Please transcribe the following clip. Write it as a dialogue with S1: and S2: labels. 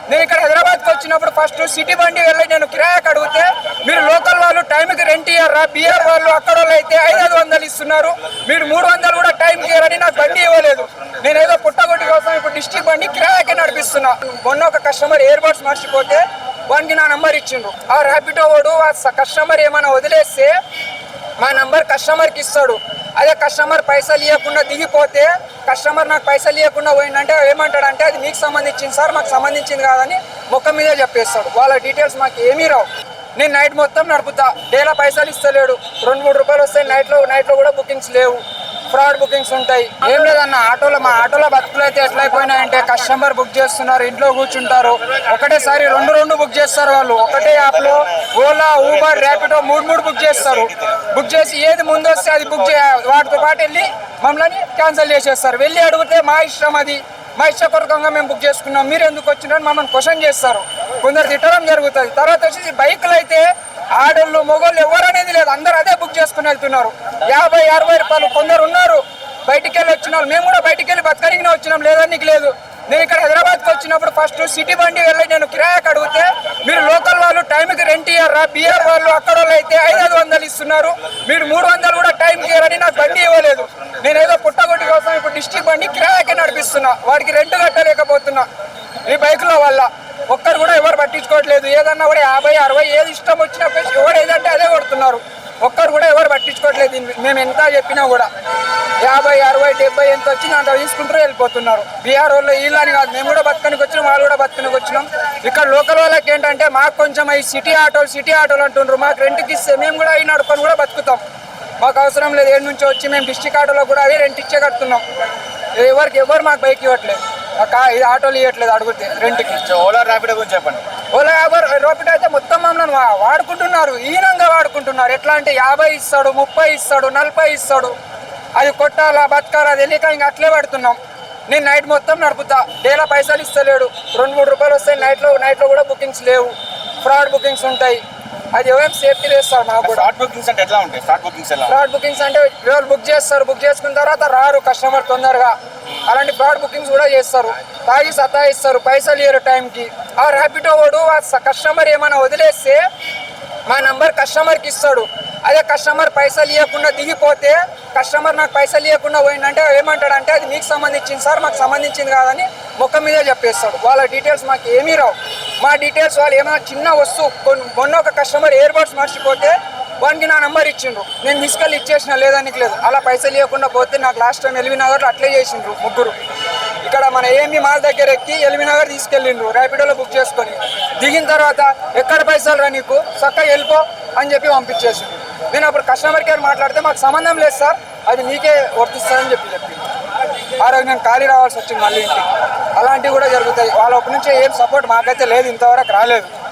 S1: నేను ఇక్కడ హైదరాబాద్కి వచ్చినప్పుడు ఫస్ట్ సిటీ బండి వెళ్ళి నేను కిరాయాకి అడిగితే మీరు లోకల్ వాళ్ళు టైంకి రెంట్ ఇయ్యారా, బీఆర్ వాళ్ళు అక్కడ వాళ్ళు అయితే 500 ఇస్తున్నారు, మీరు 300 కూడా టైంకి ఇవ్వరని నాకు బండి ఇవ్వలేదు. నేను ఏదో పుట్టగొట్టి కోసం ఇప్పుడు డిస్ట్రిక్ట్ బండి కిరాయాకి నడిపిస్తున్నా. మొన్న ఒక కస్టమర్ ఇయర్ బడ్స్ మర్చిపోతే వానికి నా నంబర్ ఇచ్చిండ్రు. ఆ ర్యాపిడో వాడు ఆ కస్టమర్ ఏమైనా వదిలేస్తే మా నంబర్ కస్టమర్కి ఇస్తాడు. అదే కస్టమర్ పైసలు ఇవ్వకుండా దిగిపోతే కస్టమర్ నాకు పైసలు ఇవ్వకుండా పోయిందంటే ఏమంటాడంటే అది మీకు సంబంధించింది సార్, మాకు సంబంధించింది కాదని ముఖం మీదే చెప్పేస్తాడు. వాళ్ళ డీటెయిల్స్ మాకు ఏమీ రావు. నేను నైట్ మొత్తం నడుపుతా, డేలా పైసలు ఇస్తలేడు, 2-3 రూపాయలు వస్తాయి. నైట్లో కూడా బుకింగ్స్ లేవు, ఫ్రాడ్ బుకింగ్స్ ఉంటాయి. ఏం లేదన్న మా ఆటోలో బతుకులు అయితే ఎట్లా అయిపోయినాయంటే కస్టమర్ బుక్ చేస్తున్నారు, ఇంట్లో కూర్చుంటారు, ఒకటేసారి 2 బుక్ చేస్తారు. వాళ్ళు ఒకటే యాప్లో ఓలా, ఊబర్, ర్యాపిడో 3 బుక్ చేస్తారు. బుక్ చేసి ఏది ముందు వస్తే అది బుక్ వాటితో పాటు వెళ్ళి మమ్మల్ని క్యాన్సిల్ చేసేస్తారు. వెళ్ళి అడిగితే మా ఇష్టం, అది మా ఇష్టపూర్వకంగా మేము బుక్ చేసుకున్నాం, మీరు ఎందుకు వచ్చినారని మమ్మల్ని క్వశ్చన్ చేస్తారు. కొందరు తిట్టడం జరుగుతుంది. తర్వాత వచ్చేసి బైకులు అయితే ఆడోళ్ళు మొగోళ్ళు ఎవరనేది లేదు, అందరూ అదే బుక్ చేసుకుని వెళ్తున్నారు. 50-60 రూపాయలు. కొందరు ఉన్నారు బయటికి వెళ్ళి వచ్చిన వాళ్ళు, మేము కూడా బయటికి వెళ్ళి బతకనికినే వచ్చినాం, లేదనికి లేదు. నేను ఇక్కడ హైదరాబాద్కి వచ్చినప్పుడు ఫస్ట్ సిటీ బండి వెళ్ళి నేను కిరాయాకి అడిగితే మీరు లోకల్ వాళ్ళు టైంకి రెంట్ ఇయ్యారా, బీఆర్ వాళ్ళు అక్కడ వాళ్ళు అయితే 500 ఇస్తున్నారు, మీరు 300 కూడా టైంకి ఇవ్వరని నాకు బండి ఇవ్వలేదు. నేను ఏదో పుట్టగొట్టి కోసం ఇప్పుడు డిస్ట్రిక్ట్ బండి కిరాయాకి నడిపిస్తున్నా, వాడికి రెంట్ కట్టలేకపోతున్నా. ఈ బైకుల వల్ల ఒక్కరు కూడా ఎవరు పట్టించుకోవట్లేదు. ఏదన్నా కూడా 50-60 ఏది ఇష్టం వచ్చినా ఎవరు ఏదంటే అదే కొడుతున్నారు. ఒక్కరు కూడా ఎవరు పట్టించుకోవట్లేదు. మేము ఎంత చెప్పినా కూడా 50-60-70 ఎంత వచ్చినా అంత తీసుకుంటారో వెళ్ళిపోతున్నారు. బీఆర్ వాళ్ళు వీళ్ళని కాదు, మేము కూడా బతకనికి వచ్చినాం, వాళ్ళు కూడా బతకనికి వచ్చినాం. ఇక్కడ లోకల్ వాళ్ళకి ఏంటంటే మాకు కొంచెం ఈ సిటీ ఆటోలు అంటుండ్రు, మాకు రెంట్కి ఇస్తే మేము కూడా ఈ నడుకొని కూడా బతుకుతాం. మాకు అవసరం లేదు. ఏడు నుంచి వచ్చి మేము డిస్ట్రిక్ట్ ఆటోలో కూడా అదే రెంట్ ఇచ్చే కడుతున్నాం. ఎవరు మాకు బైక్ ఇవ్వట్లేదు, ఇది ఆటోలు ఇవ్వట్లేదు అడిగితే రెంట్కి.
S2: ఓలా ర్యాపిడో గురించి చెప్పండి.
S1: ఓలా ర్యాపిడో అయితే మొత్తం మమ్మల్ని వాడుకుంటున్నారు, ఈనంగా వాడుకుంటున్నారు. ఎట్లా అంటే 50 ఇస్తాడు, 30 ఇస్తాడు, 40 ఇస్తాడు. అది కొట్టాలా బతకాలా తెలియక ఇంకా అట్లే పడుతున్నాం. నేను నైట్ మొత్తం నడుపుతా, డేలా పైసలు ఇస్తలేడు, 2-3 రూపాయలు వస్తాయి. నైట్లో కూడా బుకింగ్స్ లేవు, ఫ్రాడ్ బుకింగ్స్ ఉంటాయి. అది ఎవరైనా సేఫ్టీ చేస్తారు. మాకు కూడా
S2: ఫ్రాడ్ బుకింగ్స్ అంటే ఎట్లా ఉంటాయి? ఫ్రాడ్ బుకింగ్స్ అంటే
S1: వాళ్ళు బుక్ చేస్తారు, బుక్ చేసుకున్న తర్వాత రారు కస్టమర్ తొందరగా. అలాంటి ఫ్రాడ్ బుకింగ్స్ కూడా చేస్తారు. తాగి సతాయిస్తారు, పైసలు ఇయ్యరు టైంకి. ఆ ర్యాపిడో వాడు ఆ కస్టమర్ ఏమైనా వదిలేస్తే మా నంబర్ కస్టమర్కి ఇస్తాడు. అదే కస్టమర్ పైసలు ఇవ్వకుండా దిగిపోతే కస్టమర్ నాకు పైసలు ఇవ్వకుండా పోయిందంటే ఏమంటాడంటే అది మీకు సంబంధించింది సార్, మాకు సంబంధించింది కాదని ముఖం మీదే చెప్పేస్తాడు. వాళ్ళ డీటెయిల్స్ మాకు ఏమీ రావు. మా డీటెయిల్స్ వాళ్ళు ఏమైనా చిన్న వస్తువు మొన్న ఒక కస్టమర్ ఇయర్ బడ్స్ మర్చిపోతే వానికి నా నంబర్ ఇచ్చిండ్రు, నేను తీసుకెళ్ళి ఇచ్చేసిన, లేదానికి లేదు. అలా పైసలు ఇవ్వకుండా పోతే నాకు లాస్ట్ టైం ఎల్బీనగర్లో అట్లే చేసిండ్రు 3. ఇక్కడ మన ఏఎంబీ మాల్ దగ్గర ఎక్కి ఎల్బీనగర్ తీసుకెళ్ళిండ్రు ర్యాపిడోలో బుక్ చేసుకొని. దిగిన తర్వాత ఎక్కడ పైసలు రా నీకు, చక్కగా వెళ్ళిపో అని చెప్పి పంపించేసిండ్రు. నేను అప్పుడు కస్టమర్ కేర్ మాట్లాడితే మాకు సంబంధం లేదు సార్, అది మీకే వర్తిస్తుందని చెప్పి ఆ రోజు నేను ఖాళీ రావాల్సి వచ్చింది మళ్ళీ ఇంటికి. అలాంటివి కూడా జరుగుతాయి. వాళ్ళ నుంచి ఏం సపోర్ట్ మాకైతే లేదు, ఇంతవరకు రాలేదు.